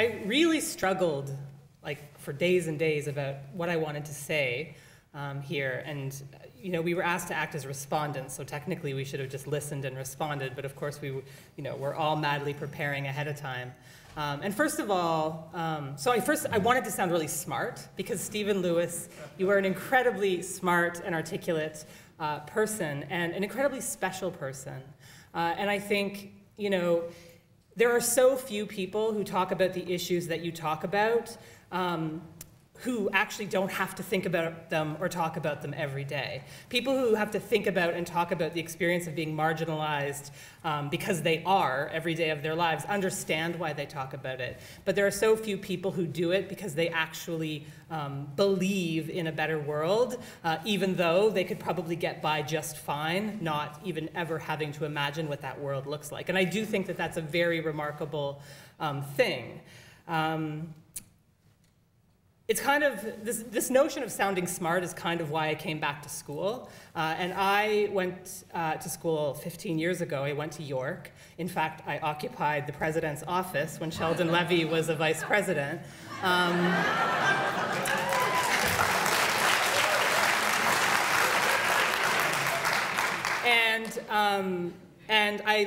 I really struggled like for days and days about what I wanted to say here. And we were asked to act as respondents, so technically we should have just listened and responded, but of course we're all madly preparing ahead of time. And first of all, I wanted to sound really smart, because Stephen Lewis, you are an incredibly smart and articulate person, and an incredibly special person. And I think, there are so few people who talk about the issues that you talk about, who actually don't have to think about them or talk about them every day. People who have to think about and talk about the experience of being marginalized because they are every day of their lives understand why they talk about it. But there are so few people who do it because they actually believe in a better world, even though they could probably get by just fine, not even ever having to imagine what that world looks like. And I do think that that's a very remarkable thing. It's kind of, this notion of sounding smart is kind of why I came back to school. And I went to school 15 years ago. I went to York. In fact, I occupied the president's office when Sheldon Levy was a vice president. And I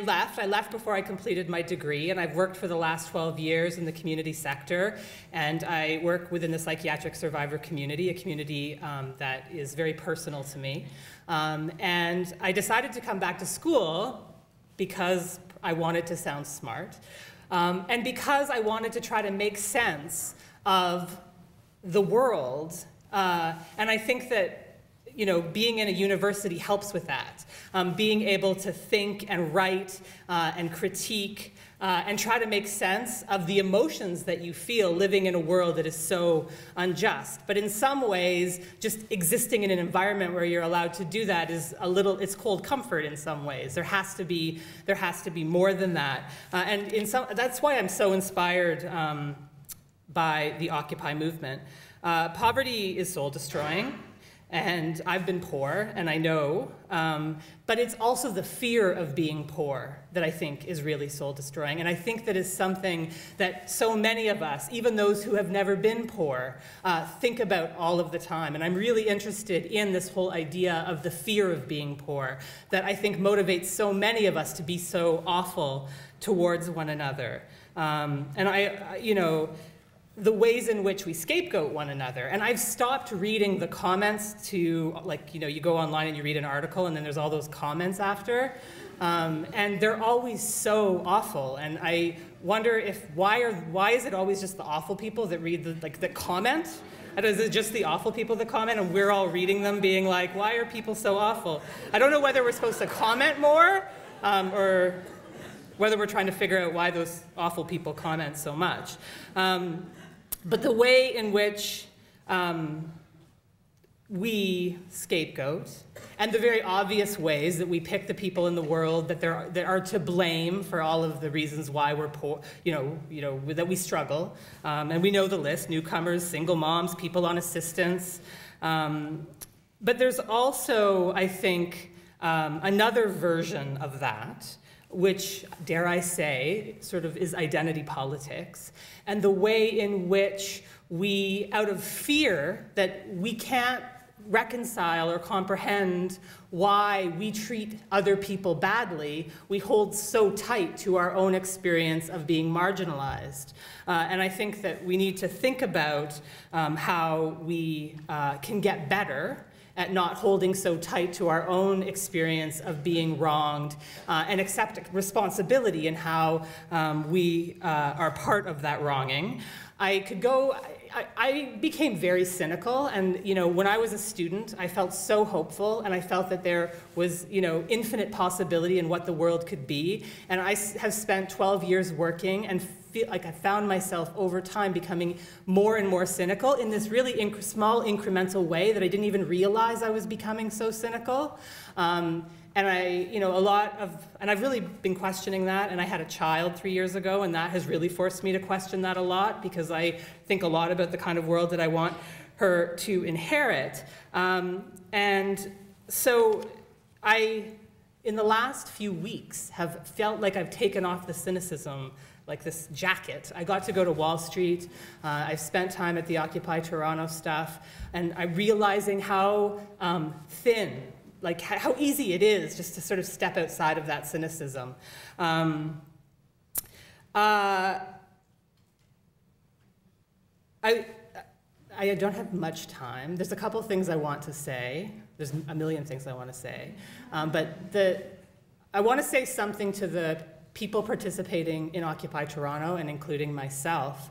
left before I completed my degree, and I've worked for the last 12 years in the community sector, and I work within the psychiatric survivor community, a community that is very personal to me. And I decided to come back to school because I wanted to sound smart, and because I wanted to try to make sense of the world, and I think that being in a university helps with that. Being able to think and write and critique and try to make sense of the emotions that you feel living in a world that is so unjust. But in some ways, just existing in an environment where you're allowed to do that is it's cold comfort in some ways. There has to be more than that. And that's why I'm so inspired by the Occupy movement. Poverty is soul-destroying. And I've been poor, and I know, but it's also the fear of being poor that I think is really soul-destroying. And I think that is something that so many of us, even those who have never been poor, think about all of the time. And I'm really interested in this whole idea of the fear of being poor that I think motivates so many of us to be so awful towards one another. The ways in which we scapegoat one another. And I've stopped reading the comments to, you go online and you read an article and then there's all those comments after. And they're always so awful. And I wonder why is it always just the awful people that read that comment? And is it just the awful people that comment and we're all reading them being like, why are people so awful? I don't know whether we're supposed to comment more or whether we're trying to figure out why those awful people comment so much. But the way in which we scapegoat, and the very obvious ways that we pick the people in the world that are to blame for all of the reasons why we're poor, that we struggle, and we know the list: newcomers, single moms, people on assistance. But there's also, I think, another version of that, which, dare I say, sort of is identity politics, and the way in which we, out of fear that we can't reconcile or comprehend why we treat other people badly, we hold so tight to our own experience of being marginalized. And I think that we need to think about how we can get better at not holding so tight to our own experience of being wronged, and accept responsibility in how we are part of that wronging. I became very cynical, and when I was a student, I felt so hopeful, and I felt that there was infinite possibility in what the world could be. And I have spent 12 years working and feel like I found myself over time becoming more and more cynical in this really small incremental way that I didn't even realize I was becoming so cynical. And I've really been questioning that, and I had a child 3 years ago, and that has really forced me to question that a lot, because I think a lot about the kind of world that I want her to inherit. And so in the last few weeks, have felt like I've taken off the cynicism, like this jacket. I got to go to Wall Street. I've spent time at the Occupy Toronto stuff, and I'm realizing how thin, like how easy it is just to sort of step outside of that cynicism. I don't have much time. There's a couple things I want to say. There's a million things I want to say. But I want to say something to the people participating in Occupy Toronto, and including myself.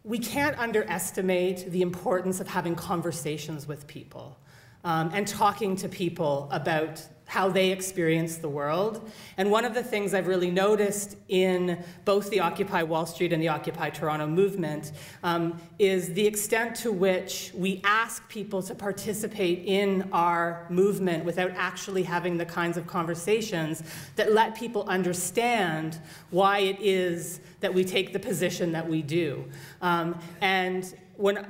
We can't underestimate the importance of having conversations with people and talking to people about how they experience the world. And one of the things I've really noticed in both the Occupy Wall Street and the Occupy Toronto movement is the extent to which we ask people to participate in our movement without actually having the kinds of conversations that let people understand why it is that we take the position that we do. And when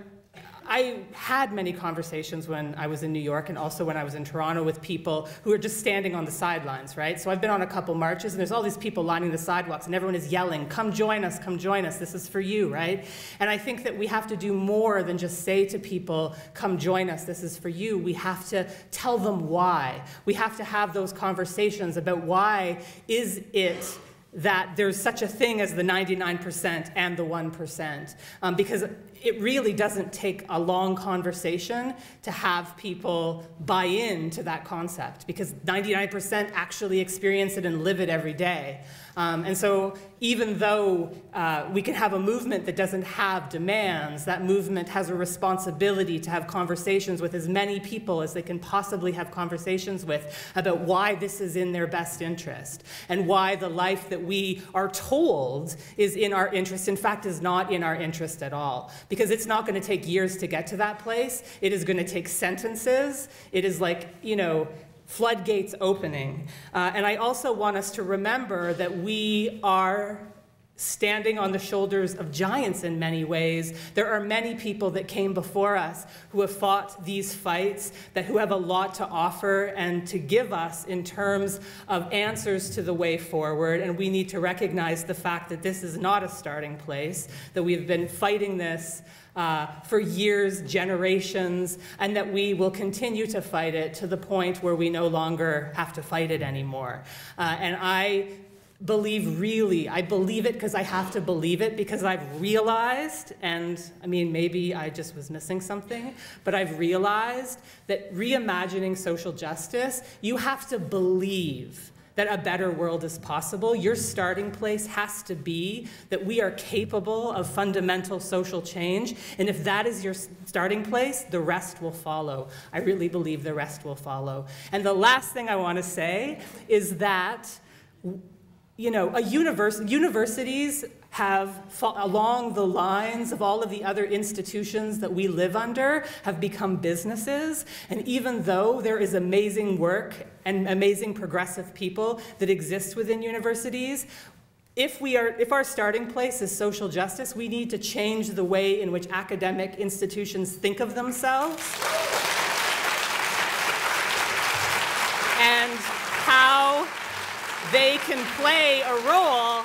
I had many conversations when I was in New York and also when I was in Toronto with people who are just standing on the sidelines, right? So I've been on a couple marches, and there's all these people lining the sidewalks, and everyone is yelling, come join us, this is for you, right? And I think that we have to do more than just say to people, come join us, this is for you. We have to tell them why. We have to have those conversations about why is it that there's such a thing as the 99% and the 1%, because it really doesn't take a long conversation to have people buy into that concept, because 99% actually experience it and live it every day. And so even though we can have a movement that doesn't have demands, that movement has a responsibility to have conversations with as many people as they can possibly have conversations with about why this is in their best interest, and why the life that we are told is in our interest, in fact, is not in our interest at all. Because it's not going to take years to get to that place. It is going to take sentences. It is like, you know, floodgates opening. And I also want us to remember that we are standing on the shoulders of giants in many ways. There are many people that came before us who have fought these fights, who have a lot to offer and to give us in terms of answers to the way forward. And we need to recognize the fact that this is not a starting place, that we've been fighting this for years, generations, and that we will continue to fight it to the point where we no longer have to fight it anymore. And I believe, really, I believe it because I have to believe it, because I've realized, and I mean, maybe I just was missing something, but I've realized that reimagining social justice, you have to believe that a better world is possible. Your starting place has to be that we are capable of fundamental social change. And if that is your starting place, the rest will follow. I really believe the rest will follow. And the last thing I want to say is that, you know, universities have, along the lines of all of the other institutions that we live under, have become businesses. And even though there is amazing work and amazing progressive people that exist within universities, if our starting place is social justice, we need to change the way in which academic institutions think of themselves and how they can play a role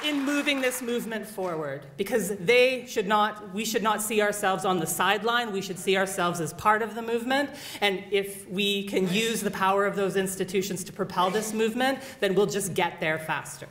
in moving this movement forward, because we should not see ourselves on the sideline. We should see ourselves as part of the movement. And if we can use the power of those institutions to propel this movement, then we'll just get there faster.